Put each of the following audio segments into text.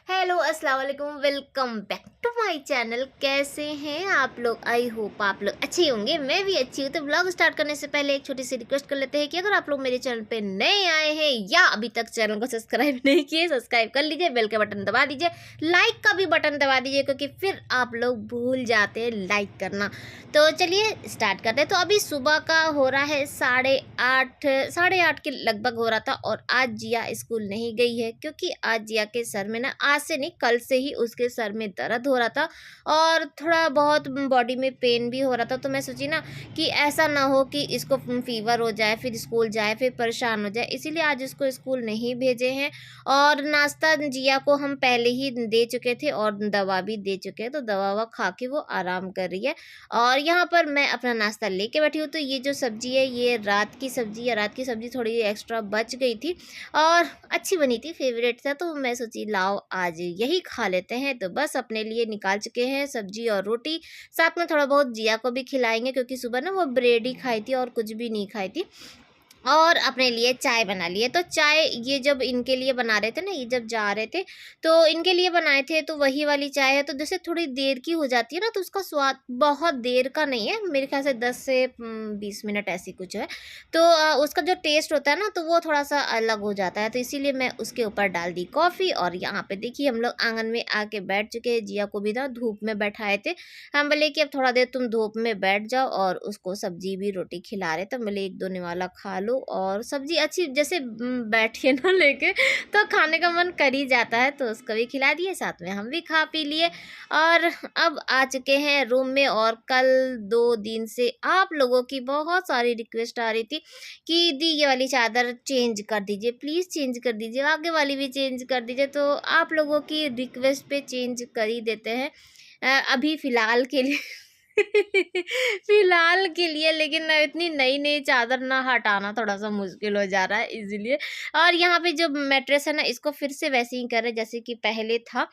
Hello अस्सलाम वालेकुम, welcome back to my channel. कैसे हैं आप लोग? आई होप आप लोग अच्छे होंगे। मैं भी अच्छी हूँ। तो ब्लॉग स्टार्ट करने से पहले एक छोटी सी रिक्वेस्ट कर लेते हैं कि अगर आप लोग मेरे चैनल पे नए आए हैं या अभी तक चैनल को सब्सक्राइब नहीं किए, सब्सक्राइब कर लीजिए, बेल का बटन दबा दीजिए, लाइक का भी बटन दबा दीजिए क्योंकि फिर आप लोग भूल जाते हैं लाइक करना। तो चलिए स्टार्ट करते हैं। तो अभी सुबह का हो रहा है 8:30 के लगभग हो रहा था और आज जिया स्कूल नहीं गई है क्योंकि आज जिया के सर में ना, आज से नहीं कल से ही उसके सर में दर्द हो रहा था और थोड़ा बहुत बॉडी में पेन भी हो रहा था। तो मैं सोची ना कि ऐसा ना हो कि इसको फीवर हो जाए, फिर स्कूल जाए, फिर परेशान हो जाए, इसीलिए आज उसको स्कूल नहीं भेजे हैं। और नाश्ता जिया को हम पहले ही दे चुके थे और दवा भी दे चुके हैं, तो दवा ववा खा के वो आराम कर रही है। और यहाँ पर मैं अपना नाश्ता लेके बैठी हूँ। तो ये जो सब्जी है ये रात की सब्जी है। रात की सब्जी थोड़ी एक्स्ट्रा बच गई थी और अच्छी बनी थी, फेवरेट था, तो मैं सोची लाओ आज यही खा लेते हैं। तो बस अपने लिए निकाल चुके हैं सब्जी और रोटी, साथ में थोड़ा बहुत जिया को भी खिलाएंगे क्योंकि सुबह ना वो ब्रेड ही खाई थी और कुछ भी नहीं खाई थी। और अपने लिए चाय बना लिए। तो चाय ये जब इनके लिए बना रहे थे ना, ये जब जा रहे थे तो इनके लिए बनाए थे, तो वही वाली चाय है। तो जैसे थोड़ी देर की हो जाती है ना, तो उसका स्वाद बहुत देर का नहीं है, मेरे ख्याल से 10 से 20 मिनट ऐसी कुछ है। तो उसका जो टेस्ट होता है ना, तो वो थोड़ा सा अलग हो जाता है। तो इसीलिए मैं उसके ऊपर डाल दी कॉफ़ी। और यहाँ पे देखिए हम लोग आंगन में आके बैठ चुके हैं। जिया को भी ना धूप में बैठाए थे। हम बोले कि अब थोड़ा देर तुम धूप में बैठ जाओ और उसको सब्जी भी रोटी खिला रहे, तो बोले एक दो निवाला खा लो। और सब्जी अच्छी जैसे बैठिए ना लेके, तो खाने का मन कर ही जाता है। तो उसको भी खिला दिए, साथ में हम भी खा पी लिए और अब आ चुके हैं रूम में। और कल 2 दिन से आप लोगों की बहुत सारी रिक्वेस्ट आ रही थी कि दी ये वाली चादर चेंज कर दीजिए, प्लीज़ चेंज कर दीजिए, आगे वाली भी चेंज कर दीजिए। तो आप लोगों की रिक्वेस्ट पे चेंज कर ही देते हैं अभी फ़िलहाल के लिए। फिलहाल के लिए, लेकिन ना इतनी नई नई चादर ना हटाना थोड़ा सा मुश्किल हो जा रहा है इसीलिए। और यहाँ पे जो मैट्रेस है ना, इसको फिर से वैसे ही कर रहे जैसे कि पहले था।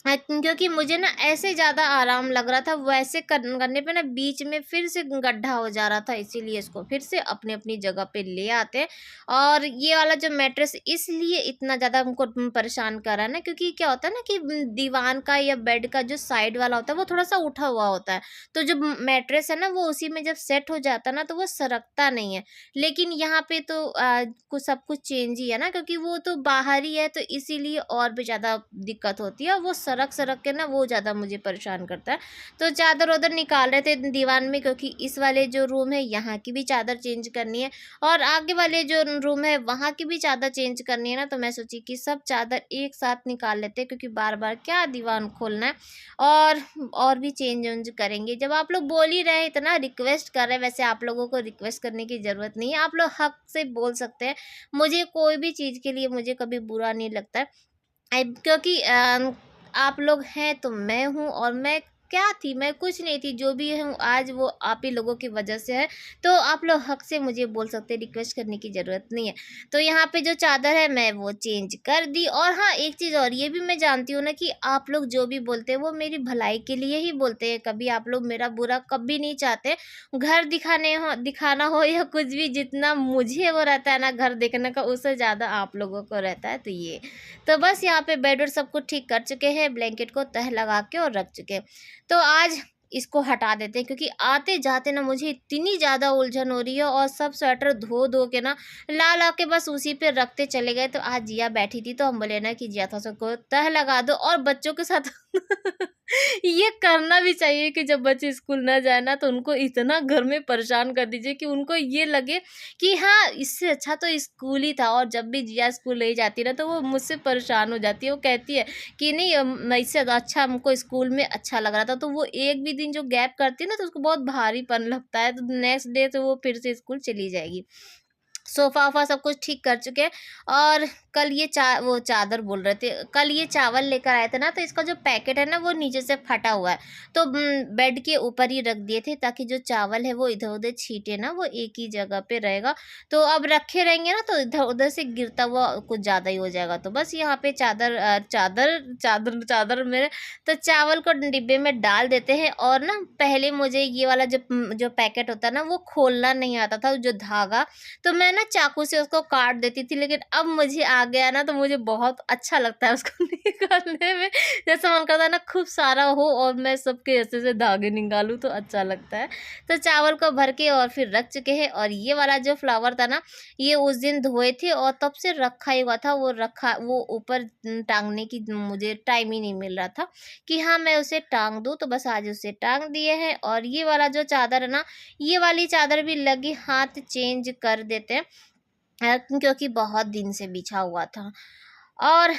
क्योंकि मुझे ना ऐसे ज़्यादा आराम लग रहा था, वैसे करने पे ना बीच में फिर से गड्ढा हो जा रहा था, इसीलिए इसको फिर से अपनी अपनी जगह पे ले आते हैं। और ये वाला जो मैट्रेस इसलिए इतना ज़्यादा हमको परेशान कर रहा है ना, क्योंकि क्या होता है ना कि दीवान का या बेड का जो साइड वाला होता है वो थोड़ा सा उठा हुआ होता है। तो जो मैट्रेस है ना, वो उसी में जब सेट हो जाता है ना, तो वो सरकता नहीं है। लेकिन यहाँ पे तो कुछ सब कुछ चेंज ही है ना, क्योंकि वो तो बाहर ही है, तो इसीलिए और भी ज़्यादा दिक्कत होती है। वो सरक सरक के ना वो ज़्यादा मुझे परेशान करता है। तो चादर उधर निकाल रहे थे दीवान में, क्योंकि इस वाले जो रूम है यहाँ की भी चादर चेंज करनी है और आगे वाले जो रूम है वहाँ की भी चादर चेंज करनी है ना। तो मैं सोची कि सब चादर एक साथ निकाल लेते हैं, क्योंकि बार बार क्या दीवान खोलना है। और भी चेंज वेंज करेंगे। जब आप लोग बोल ही रहे हैं, इतना रिक्वेस्ट कर रहे हैं, वैसे आप लोगों को रिक्वेस्ट करने की ज़रूरत नहीं है, आप लोग हक से बोल सकते हैं। मुझे कोई भी चीज़ के लिए मुझे कभी बुरा नहीं लगता है। क्योंकि आप लोग हैं तो मैं हूँ, और मैं क्या थी, मैं कुछ नहीं थी, जो भी हूँ आज वो आप ही लोगों की वजह से है। तो आप लोग हक से मुझे बोल सकते हैं, रिक्वेस्ट करने की ज़रूरत नहीं है। तो यहाँ पे जो चादर है मैं वो चेंज कर दी। और हाँ, एक चीज़ और, ये भी मैं जानती हूँ ना कि आप लोग जो भी बोलते हैं वो मेरी भलाई के लिए ही बोलते हैं, कभी आप लोग मेरा बुरा कभी नहीं चाहते। घर दिखाना हो या कुछ भी, जितना मुझे वो रहता है ना घर देखने का, उससे ज़्यादा आप लोगों को रहता है। तो बस यहाँ पे बेड वेड सब कुछ ठीक कर चुके हैं, ब्लैंकेट को तह लगा के और रख चुके हैं। तो आज इसको हटा देते हैं, क्योंकि आते जाते ना मुझे इतनी ज़्यादा उलझन हो रही है और सब स्वेटर धो धो के ना ला ला के बस उसी पे रखते चले गए। तो आज जिया बैठी थी, तो हम बोले ना कि जिया था सबको तह लगा दो। और बच्चों के साथ ये करना भी चाहिए कि जब बच्चे स्कूल ना जाए ना, तो उनको इतना घर में परेशान कर दीजिए कि उनको ये लगे कि हाँ, इससे अच्छा तो स्कूल ही था। और जब भी जिया स्कूल नहीं जाती ना, तो वो मुझसे परेशान हो जाती है। वो कहती है कि नहीं, इससे अच्छा हमको स्कूल में अच्छा लग रहा था। तो वो एक भी दिन जो गैप करती है ना, तो उसको बहुत भारीपन लगता है। तो नेक्स्ट डे तो वो फिर से स्कूल चली जाएगी। सोफ़ा वोफ़ा सब कुछ ठीक कर चुके हैं। और कल ये वो चादर बोल रहे थे, कल ये चावल लेकर आए थे ना, तो इसका जो पैकेट है ना वो नीचे से फटा हुआ है। तो बेड के ऊपर ही रख दिए थे, ताकि जो चावल है वो इधर उधर छीटे ना, वो एक ही जगह पे रहेगा। तो अब रखे रहेंगे ना, तो इधर उधर से गिरता हुआ कुछ ज़्यादा ही हो जाएगा। तो बस यहाँ पे चादर मेरे, तो चावल को डिब्बे में डाल देते हैं। और ना पहले मुझे ये वाला जो पैकेट होता है ना, वो खोलना नहीं आता था, जो धागा। तो मैं ना चाकू से उसको काट देती थी, लेकिन अब मुझे आ गया ना तो मुझे बहुत अच्छा लगता है उसको निकालने में। जैसे मन करता है ना खूब सारा हो और मैं सबके ऐसे से धागे निकालूँ तो अच्छा लगता है। तो चावल को भर के और फिर रख चुके हैं, और ये वाला जो फ्लावर था ना, ये उस दिन धोए थे और तब से रखा ही हुआ था। वो ऊपर टांगने की मुझे टाइम ही नहीं मिल रहा था कि हाँ मैं उसे टांग दूँ, तो बस आज उसे टांग दिए हैं। और ये वाला जो चादर है ना, ये वाली चादर भी लगी हाथ चेंज कर देते हैं, क्योंकि बहुत दिन से बिछा हुआ था। और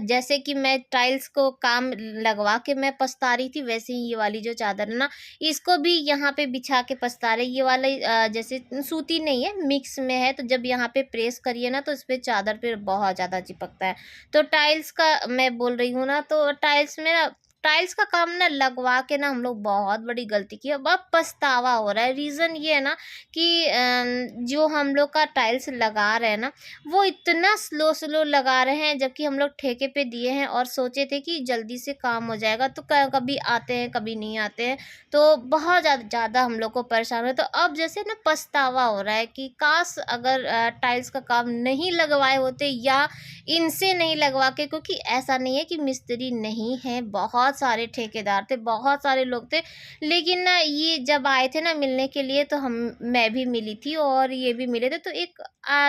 जैसे कि मैं टाइल्स को काम लगवा के मैं पछता रही थी, वैसे ही ये वाली जो चादर है ना, इसको भी यहाँ पे बिछा के पछता रही। ये वाला जैसे सूती नहीं है, मिक्स में है, तो जब यहाँ पे प्रेस करिए ना तो इस पे चादर पे बहुत ज़्यादा चिपकता है। तो टाइल्स का मैं बोल रही हूँ ना, तो टाइल्स में ना, टाइल्स का काम ना लगवा के ना हम लोग बहुत बड़ी गलती की। अब पछतावा हो रहा है। रीज़न ये है ना कि जो हम लोग का टाइल्स लगा रहे हैं ना, वो इतना स्लो स्लो लगा रहे हैं, जबकि हम लोग ठेके पे दिए हैं और सोचे थे कि जल्दी से काम हो जाएगा। तो कभी आते हैं कभी नहीं आते हैं, तो बहुत ज़्यादा हम लोग को परेशान है। तो अब जैसे ना पछतावा हो रहा है कि काश अगर टाइल्स का काम नहीं लगवाए होते, या इनसे नहीं लगवा के, क्योंकि ऐसा नहीं है कि मिस्त्री नहीं है, बहुत सारे ठेकेदार थे, बहुत सारे लोग थे। लेकिन ना ये जब आए थे ना मिलने के लिए, तो मैं भी मिली थी और ये भी मिले थे, तो एक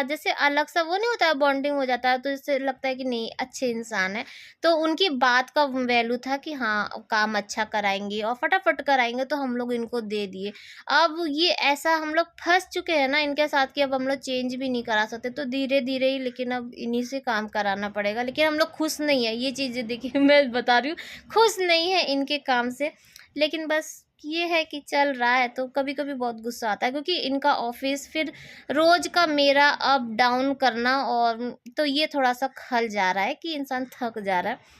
जैसे अलग सा वो नहीं होता है, बॉन्डिंग हो जाता है, तो इससे लगता है कि नहीं अच्छे इंसान है। तो उनकी बात का वैल्यू था कि हाँ काम अच्छा कराएंगे और फटाफट कराएंगे, तो हम लोग इनको दे दिए। अब ये ऐसा हम लोग फंस चुके हैं ना इनके साथ कि अब हम लोग चेंज भी नहीं करा सकते, तो धीरे धीरे ही, लेकिन अब इन्हीं से काम कराना पड़ेगा। लेकिन हम लोग खुश नहीं है, ये चीज़ें देखिए मैं बता रही हूँ, खुश नहीं है इनके काम से। लेकिन बस ये है कि चल रहा है, तो कभी कभी बहुत गुस्सा आता है, क्योंकि इनका ऑफिस फिर रोज का मेरा अप डाउन करना, और तो ये थोड़ा सा खल जा रहा है कि इंसान थक जा रहा है।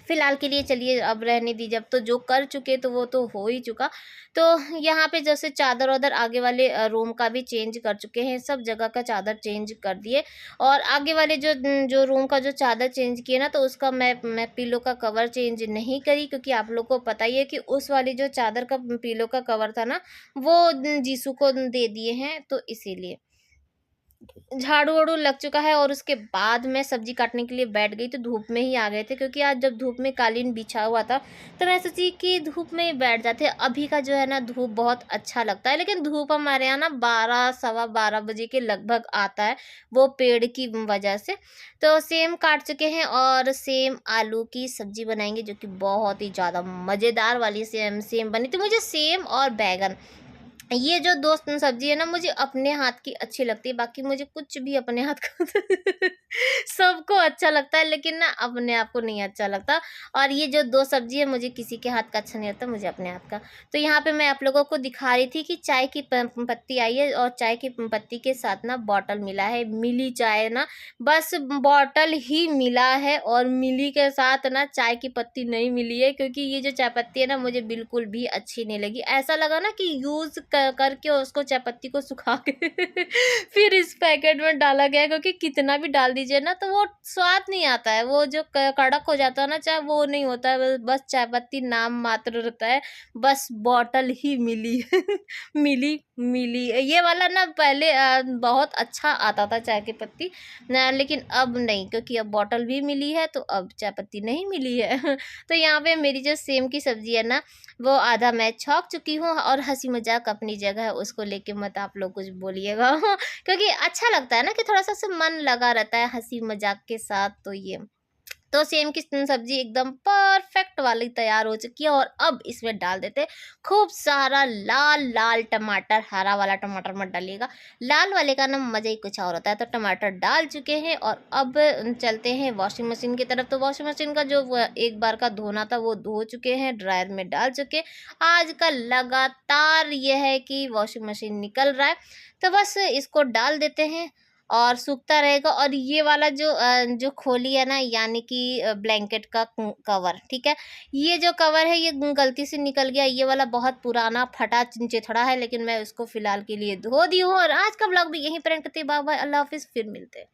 फिलहाल के लिए चलिए अब रहने दीजिए, अब तो जो कर चुके तो वो तो हो ही चुका। तो यहाँ पे जैसे चादर वादर आगे वाले रूम का भी चेंज कर चुके हैं, सब जगह का चादर चेंज कर दिए। और आगे वाले जो जो रूम का जो चादर चेंज किए ना, तो उसका मैं पिलो का कवर चेंज नहीं करी, क्योंकि आप लोग को पता ही है कि उस वाली जो चादर का पिलो का कवर था ना, वो जीसू को दे दिए हैं, तो इसीलिए झाड़ू वाड़ू लग चुका है। और उसके बाद मैं सब्जी काटने के लिए बैठ गई, तो धूप में ही आ गए थे, क्योंकि आज जब धूप में कालीन बिछा हुआ था, तो मैं सोची कि धूप में ही बैठ जाते। अभी का जो है ना धूप बहुत अच्छा लगता है, लेकिन धूप हमारे यहाँ ना 12 सवा 12 बजे के लगभग आता है, वो पेड़ की वजह से। तो सेम काट चुके हैं और सेम आलू की सब्जी बनाएंगे, जो कि बहुत ही ज़्यादा मज़ेदार वाली सेम सेम बनी थी। मुझे सेम और बैगन, ये जो दो सब्जी है ना, मुझे अपने हाथ की अच्छी लगती है, बाकी मुझे कुछ भी अपने हाथ का सबको अच्छा लगता है, लेकिन ना अपने आप को नहीं अच्छा लगता। और ये जो दो सब्जी है, मुझे किसी के हाथ का अच्छा नहीं लगता, मुझे अपने हाथ का। तो यहाँ पे मैं आप लोगों को दिखा रही थी कि चाय की पत्ती आई है, और चाय की पत्ती के साथ ना बॉटल मिला है, मिली चाय ना, बस बॉटल ही मिला है, और मिली के साथ ना चाय की पत्ती नहीं मिली है, क्योंकि ये जो चाय पत्ती है ना, मुझे बिल्कुल भी अच्छी नहीं लगी। ऐसा लगा ना कि यूज़ करके उसको चाय पत्ती को सुखा के फिर इस पैकेट में डाला गया है, क्योंकि कितना भी डाल दीजिए ना, तो वो स्वाद नहीं आता है, वो जो कड़क हो जाता है ना चाय, वो नहीं होता है, बस चाय पत्ती नाम मात्र रहता है, बस बॉटल ही मिली है। मिली ये वाला ना पहले बहुत अच्छा आता था चाय की पत्ती ना, लेकिन अब नहीं, क्योंकि अब बॉटल भी मिली है, तो अब चाय पत्ती नहीं मिली है। तो यहाँ पे मेरी जो सेम की सब्जी है ना, वो आधा मैं छौंक चुकी हूँ, और हंसी मजाक अपनी जगह है, उसको लेके मत आप लोग कुछ बोलिएगा। क्योंकि अच्छा लगता है ना कि थोड़ा सा मन लगा रहता है हंसी मजाक के साथ। तो ये तो सेम की सब्जी एकदम परफेक्ट वाली तैयार हो चुकी है, और अब इसमें डाल देते हैं खूब सारा लाल लाल टमाटर। हरा वाला टमाटर मत डालिएगा, लाल वाले का ना मज़ा ही कुछ और होता है। तो टमाटर डाल चुके हैं, और अब चलते हैं वॉशिंग मशीन की तरफ। तो वॉशिंग मशीन का जो एक बार का धोना था, वो धो चुके हैं, ड्रायर में डाल चुके। आज का लगातार यह है कि वॉशिंग मशीन निकल रहा है, तो बस इसको डाल देते हैं और सूखता रहेगा। और ये वाला जो खोली है ना, यानी कि ब्लैंकेट का कवर, ठीक है, ये जो कवर है ये गलती से निकल गया, ये वाला बहुत पुराना फटा चिथड़ा है, लेकिन मैं उसको फिलहाल के लिए धो दी हूँ। और आज का व्लॉग भी यहीं पर एंड करते हैं। बाय बाय, अल्लाह हाफिज़, फिर मिलते हैं।